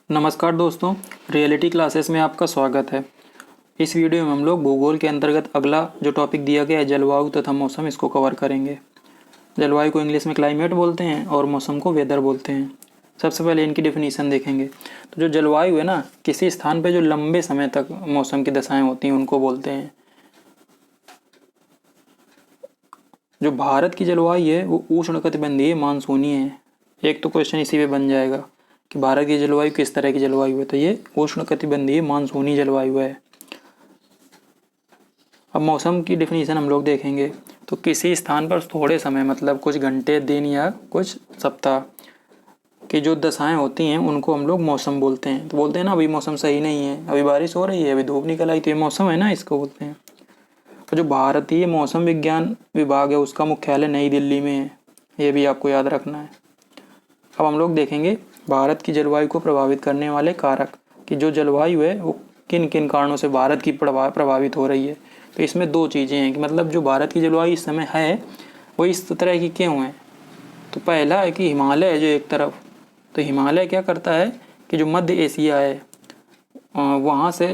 नमस्कार दोस्तों, reality classes में आपका स्वागत है। इस वीडियो में हम लोग भूगोल के अंतर्गत अगला जो टॉपिक दिया गया है जलवायु तथा मौसम, इसको कवर करेंगे। जलवायु को इंग्लिश में क्लाइमेट बोलते हैं और मौसम को वेदर बोलते हैं। सबसे पहले इनकी डेफिनेशन देखेंगे। तो जो जलवायु है ना, किसी स्थान पर जो लंबे समय तक मौसम की दशाएँ होती हैं उनको बोलते हैं। जो भारत की जलवायु है वो उष्णकटिबंधीय मानसूनी है। एक तो क्वेश्चन इसी पे बन जाएगा कि भारत की जलवायु किस तरह की जलवायु है, तो ये उष्णकटिबंधीय मानसूनी जलवायु है। अब मौसम की डिफिनीशन हम लोग देखेंगे। तो किसी स्थान पर थोड़े समय मतलब कुछ घंटे, दिन या कुछ सप्ताह की जो दशाएं होती हैं उनको हम लोग मौसम बोलते हैं। तो बोलते हैं ना, अभी मौसम सही नहीं है, अभी बारिश हो रही है, अभी धूप निकल आई, तो ये मौसम है ना, इसको बोलते हैं। तो जो भारतीय मौसम विज्ञान विभाग है उसका मुख्यालय नई दिल्ली में है, ये भी आपको याद रखना है। अब हम लोग देखेंगे भारत की जलवायु को प्रभावित करने वाले कारक, कि जो जलवायु है वो किन किन कारणों से भारत की प्रभावित हो रही है। तो इसमें दो चीज़ें हैं कि मतलब जो भारत की जलवायु इस समय है वो इस तरह की क्यों है। तो पहला है कि हिमालय है जो एक तरफ, तो हिमालय क्या करता है कि जो मध्य एशिया है वहाँ से,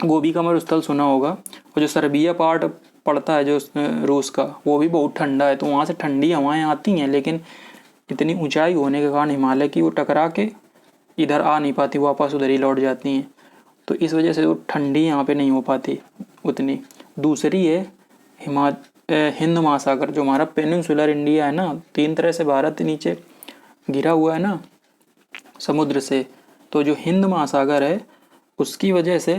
गोबी का मरुस्थल सुना होगा, और जो सर्बिया पार्ट पड़ता है जो रूस का, वो भी बहुत ठंडा है, तो वहाँ से ठंडी हवाएं आती हैं, लेकिन इतनी ऊंचाई होने के कारण हिमालय की वो टकरा के इधर आ नहीं पाती, वापस उधर ही लौट जाती हैं। तो इस वजह से वो ठंडी यहाँ पे नहीं हो पाती उतनी। दूसरी है हिंद महासागर, जो हमारा पेनिनसुलर इंडिया है ना, तीन तरह से भारत नीचे घिरा हुआ है ना समुद्र से। तो जो हिंद महासागर है उसकी वजह से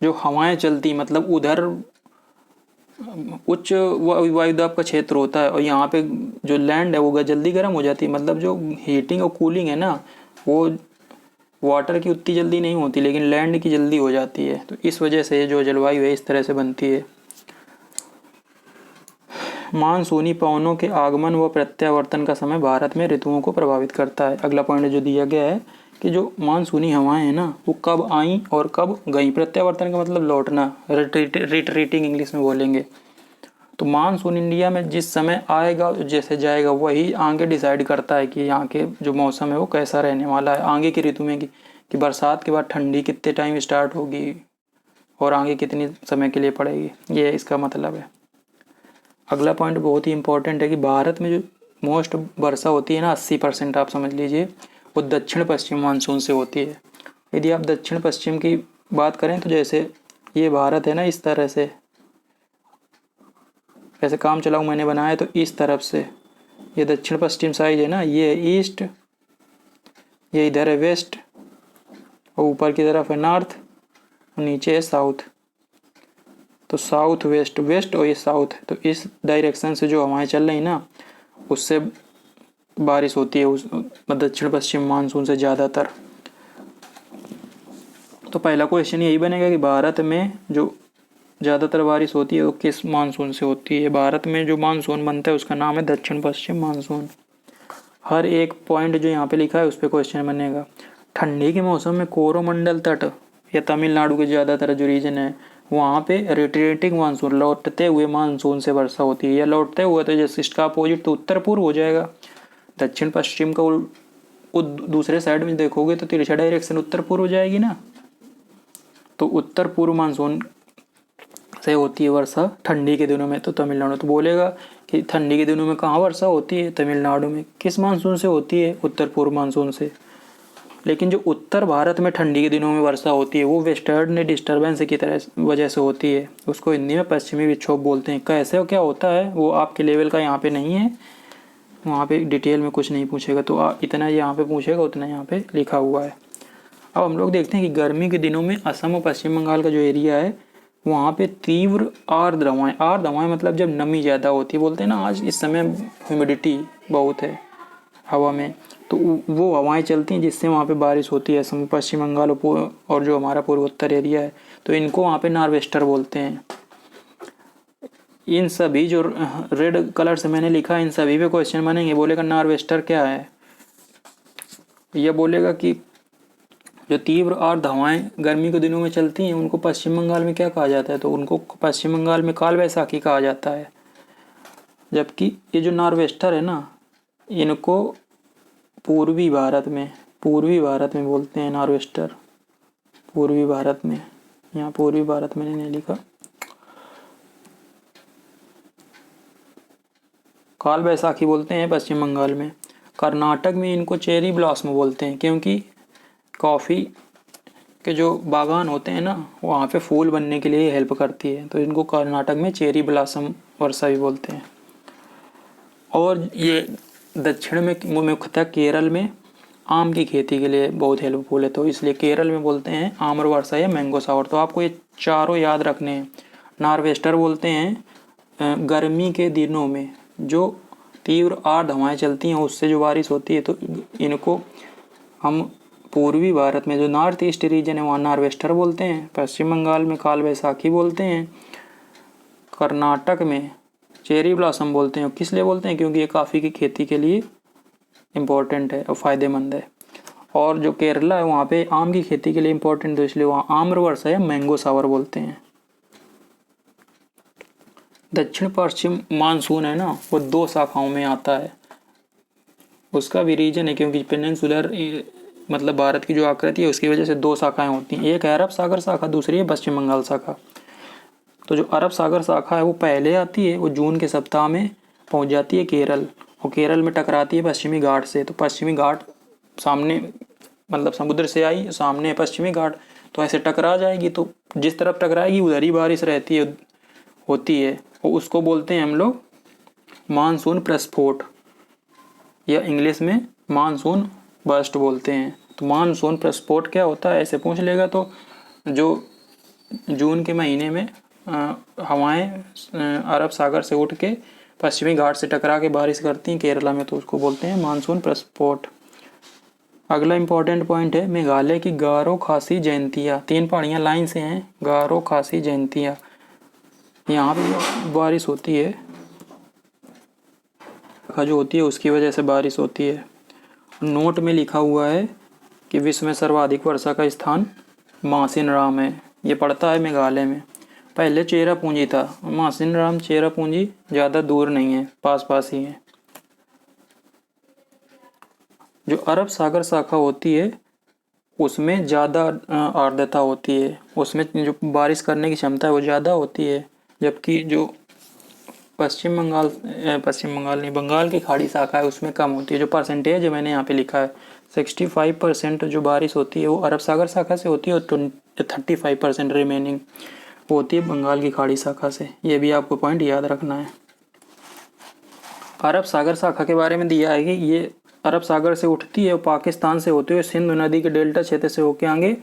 जो हवाएं चलती, मतलब उधर उच्च वायुदाब का क्षेत्र होता है और यहाँ पे जो लैंड है वो जल्दी गर्म हो जाती है। मतलब जो हीटिंग और कूलिंग है ना, वो वाटर की उतनी जल्दी नहीं होती, लेकिन लैंड की जल्दी हो जाती है। तो इस वजह से जो जलवायु है इस तरह से बनती है। मानसूनी पवनों के आगमन व प्रत्यावर्तन का समय भारत में ऋतुओं को प्रभावित करता है। अगला पॉइंट जो दिया गया है कि जो मानसूनी हवाएं हैं ना वो कब आई और कब गई। प्रत्यावर्तन का मतलब लौटना, रिट्रीटिंग इंग्लिश में बोलेंगे। तो मानसून इंडिया में जिस समय आएगा जैसे जाएगा वही आगे डिसाइड करता है कि यहाँ के जो मौसम है वो कैसा रहने वाला है आगे की ऋतु में, कि बरसात के बाद ठंडी कितने टाइम स्टार्ट होगी और आगे कितनी समय के लिए पड़ेगी, ये इसका मतलब है। अगला पॉइंट बहुत ही इंपॉर्टेंट है कि भारत में जो मोस्ट वर्षा होती है ना, 80% आप समझ लीजिए, वो दक्षिण पश्चिम मानसून से होती है। यदि आप दक्षिण पश्चिम की बात करें तो जैसे ये भारत है ना, इस तरह से ऐसे काम चलाऊ मैंने बनाया, तो इस तरफ से ये दक्षिण पश्चिम साइड है ना, ये है ईस्ट, ये इधर है वेस्ट, और ऊपर की तरफ है नॉर्थ, और नीचे है साउथ। तो साउथ वेस्ट, वेस्ट और ये साउथ, तो इस डायरेक्शन से जो हवाएं चल रही ना उससे बारिश होती है उस दक्षिण पश्चिम मानसून से ज़्यादातर। तो पहला क्वेश्चन यही बनेगा कि भारत में जो ज़्यादातर बारिश होती है वो किस मानसून से होती है। भारत में जो मानसून बनता है उसका नाम है दक्षिण पश्चिम मानसून। हर एक पॉइंट जो यहाँ पे लिखा है उस पर क्वेश्चन बनेगा। ठंडी के मौसम में कोरोमंडल तट या तमिलनाडु के ज़्यादातर जो रीजन है वहाँ पे रिट्रीटिंग मानसून, लौटते हुए मानसून से वर्षा होती है। या लौटते हुए तो जैसे इसका अपोजिट तो उत्तर पूर्व हो जाएगा। दक्षिण पश्चिम का दूसरे साइड में देखोगे तो तिरछा डायरेक्शन उत्तर पूर्व हो जाएगी ना, तो उत्तर पूर्व मानसून से होती है वर्षा ठंडी के दिनों में। तो तमिलनाडु, तो बोलेगा कि ठंडी के दिनों में कहाँ वर्षा होती है, तमिलनाडु में। किस मानसून से होती है, उत्तर पूर्व मानसून से। लेकिन जो उत्तर भारत में ठंडी के दिनों में वर्षा होती है वो वेस्टर्न डिस्टर्बेंस की तरह वजह से होती है। उसको हिंदी में पश्चिमी विक्षोभ बोलते हैं। कैसे क्या होता है वो आपके लेवल का यहाँ पे नहीं है, वहाँ पे डिटेल में कुछ नहीं पूछेगा। तो इतना यहाँ पे पूछेगा उतना यहाँ पे लिखा हुआ है। अब हम लोग देखते हैं कि गर्मी के दिनों में असम और पश्चिम बंगाल का जो एरिया है वहाँ पे तीव्र आर्द्र हवाएं मतलब जब नमी ज़्यादा होती है, बोलते हैं ना आज इस समय ह्यूमिडिटी बहुत है हवा में, तो वो हवाएं चलती हैं जिससे वहाँ पे बारिश होती है। असम, पश्चिम बंगाल और जो हमारा पूर्वोत्तर एरिया है, तो इनको वहाँ पे नॉर्वेस्टर बोलते हैं। इन सभी जो रेड कलर से मैंने लिखा है इन सभी पे क्वेश्चन बनेंगे। बोलेगा नॉर्वेस्टर क्या है, यह बोलेगा कि जो तीव्र आर्द्र हवाएं गर्मी के दिनों में चलती हैं उनको पश्चिम बंगाल में क्या कहा जाता है, तो उनको पश्चिम बंगाल में काल वैसाखी कहा जाता है। जबकि ये जो नॉर्वेस्टर है ना, इनको पूर्वी भारत में बोलते हैं नॉर्वेस्टर, पूर्वी भारत में, यहाँ पूर्वी भारत में नहीं लिखा। काल बैसाखी बोलते हैं पश्चिम बंगाल में। कर्नाटक में इनको चेरी ब्लॉसम बोलते हैं, क्योंकि कॉफ़ी के जो बागान होते हैं ना वहाँ पे फूल बनने के लिए हेल्प करती है, तो इनको कर्नाटक में चेरी ब्लॉसम वर्षा भी बोलते हैं। और ये दक्षिण में मुख्यतः केरल में आम की खेती के लिए बहुत हेल्पफुल है, तो इसलिए केरल में बोलते हैं आम्र वर्षा या मैंगो सावर। तो आपको ये चारों याद रखने हैं। नॉर्वेस्टर बोलते हैं गर्मी के दिनों में जो तीव्र आर्द्र हवाएं चलती हैं उससे जो बारिश होती है, तो इनको हम पूर्वी भारत में जो नॉर्थ ईस्ट रीजन है वहाँ नॉर्वेस्टर बोलते हैं, पश्चिम बंगाल में काल बैसाखी बोलते हैं, कर्नाटक में चेरी ब्लॉसम बोलते हैं। किस लिए बोलते हैं? क्योंकि ये कॉफ़ी की खेती के लिए इम्पोर्टेंट है और फ़ायदेमंद है। और जो केरला है वहाँ पे आम की खेती के लिए इम्पोर्टेंट, तो इसलिए वहाँ आम्र वर्षा या मैंगो सावर बोलते हैं। दक्षिण पश्चिम मानसून है ना वो 2 शाखाओं में आता है। उसका भी रीजन है क्योंकि पेनिनसुलर मतलब भारत की जो आकृति है उसकी वजह से 2 शाखाएं होती हैं, एक है अरब सागर शाखा, दूसरी है पश्चिम बंगाल शाखा। तो जो अरब सागर शाखा है वो पहले आती है, वो जून के सप्ताह में पहुंच जाती है केरल, और केरल में टकराती है पश्चिमी घाट से। तो पश्चिमी घाट सामने मतलब समुद्र से आई, सामने है पश्चिमी घाट, तो ऐसे टकरा जाएगी, तो जिस तरफ टकराएगी उधर ही बारिश रहती है होती है, और उसको बोलते हैं हम लोग मानसून प्रस्फोट, या इंग्लिश में मानसून बर्स्ट बोलते हैं। तो मानसून प्रस्फोट क्या होता है ऐसे पूछ लेगा तो जो जून के महीने में हवाएं अरब सागर से उठ के पश्चिमी घाट से टकरा के बारिश करती हैं केरला में, तो उसको बोलते हैं मानसून प्रस्फोट। अगला इंपॉर्टेंट पॉइंट है मेघालय की गारो खासी जयंतिया। 3 पहाड़ियाँ लाइन से हैं, गारो खासी जयंतिया, यहाँ पे बारिश होती है, जो होती है उसकी वजह से बारिश होती है। नोट में लिखा हुआ है कि विश्व में सर्वाधिक वर्षा का स्थान मासिनराम है, ये पड़ता है मेघालय में। पहले चेरापूंजी था, मासिनराम चेरापूंजी ज़्यादा दूर नहीं है, पास पास ही है। जो अरब सागर शाखा होती है उसमें ज़्यादा आर्द्रता होती है, उसमें जो बारिश करने की क्षमता है वो ज़्यादा होती है, जबकि जो पश्चिम बंगाल नहीं, बंगाल की खाड़ी शाखा है उसमें कम होती है। जो परसेंटेज है मैंने यहाँ पे लिखा है 65% जो बारिश होती है वो अरब सागर शाखा से होती है, और 35% रिमेनिंग होती है बंगाल की खाड़ी शाखा से। ये भी आपको पॉइंट याद रखना है। अरब सागर शाखा के बारे में दिया है कि ये अरब सागर से उठती है और पाकिस्तान से होते हुए सिंधु नदी के डेल्टा क्षेत्र से होके आगे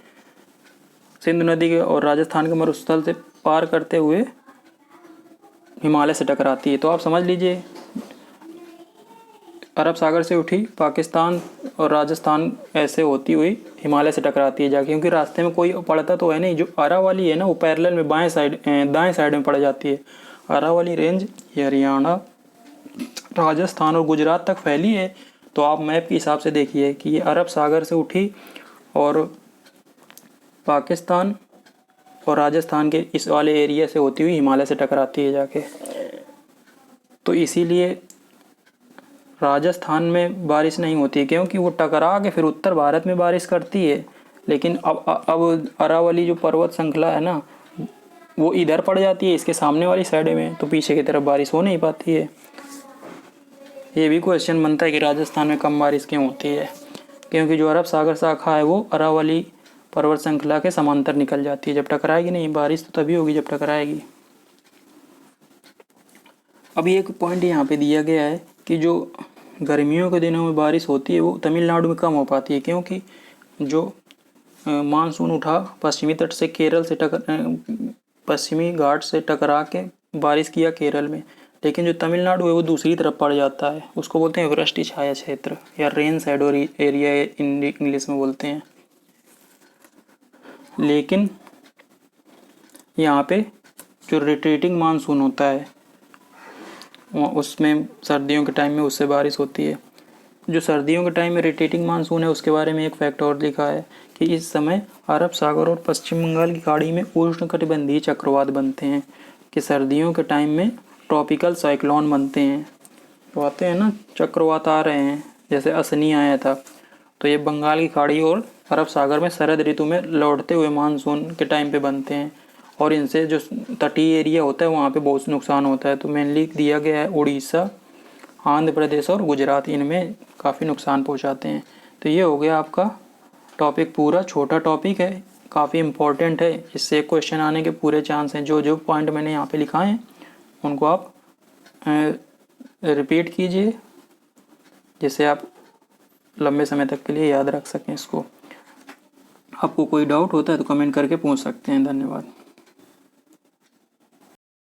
सिंधु नदी के और राजस्थान के मरुस्थल से पार करते हुए हिमालय से टकराती है। तो आप समझ लीजिए अरब सागर से उठी, पाकिस्तान और राजस्थान ऐसे होती हुई हिमालय से टकराती है जाके, क्योंकि रास्ते में कोई पड़ता तो है नहीं। जो अरावली है ना वो पैरेलल में दाएं साइड में पड़ जाती है। अरावली रेंज ये हरियाणा, राजस्थान और गुजरात तक फैली है। तो आप मैप के हिसाब से देखिए कि ये अरब सागर से उठी और पाकिस्तान और राजस्थान के इस वाले एरिया से होती हुई हिमालय से टकराती है जाके। तो इसीलिए राजस्थान में बारिश नहीं होती है, क्योंकि वो टकरा के फिर उत्तर भारत में बारिश करती है। लेकिन अब अरावली जो पर्वत श्रृंखला है ना वो इधर पड़ जाती है इसके सामने वाली साइड में, तो पीछे की तरफ बारिश हो नहीं पाती है। ये भी क्वेश्चन बनता है कि राजस्थान में कम बारिश क्यों होती है, क्योंकि जो अरब सागर शाखा है वो अरावली पर्वत श्रृंखला के समांतर निकल जाती है। जब टकराएगी नहीं बारिश तो तभी होगी जब टकराएगी। अभी एक पॉइंट यहाँ पे दिया गया है कि जो गर्मियों के दिनों में बारिश होती है वो तमिलनाडु में कम हो पाती है, क्योंकि जो मानसून उठा पश्चिमी तट से केरल से पश्चिमी घाट से टकरा के बारिश किया केरल में, लेकिन जो तमिलनाडु है वो दूसरी तरफ पड़ जाता है। उसको बोलते हैं वृष्टि छाया क्षेत्र या रेन शैडो एरिया इंग्लिश में बोलते हैं। लेकिन यहाँ पे जो रिट्रीटिंग मानसून होता है उसमें सर्दियों के टाइम में उससे बारिश होती है। जो सर्दियों के टाइम में रिट्रीटिंग मानसून है उसके बारे में एक फैक्ट और लिखा है कि इस समय अरब सागर और पश्चिम बंगाल की खाड़ी में उष्णकटिबंधीय चक्रवात बनते हैं, कि सर्दियों के टाइम में ट्रॉपिकल साइक्लोन बनते हैं। तो आते हैं ना चक्रवात आ रहे हैं, जैसे असनी आया था, तो ये बंगाल की खाड़ी और अरब सागर में शरद ऋतु में लौटते हुए मानसून के टाइम पे बनते हैं और इनसे जो तटीय एरिया होता है वहाँ पे बहुत नुकसान होता है। तो मेनली दिया गया है उड़ीसा, आंध्र प्रदेश और गुजरात, इनमें काफ़ी नुकसान पहुँचाते हैं। तो ये हो गया आपका टॉपिक पूरा। छोटा टॉपिक है, काफ़ी इम्पोर्टेंट है, इससे एक क्वेश्चन आने के पूरे चांस हैं। जो जो पॉइंट मैंने यहाँ पे लिखा है उनको आप रिपीट कीजिए, जिससे आप लंबे समय तक के लिए याद रख सकें इसको। आपको कोई डाउट होता है तो कमेंट करके पूछ सकते हैं। धन्यवाद।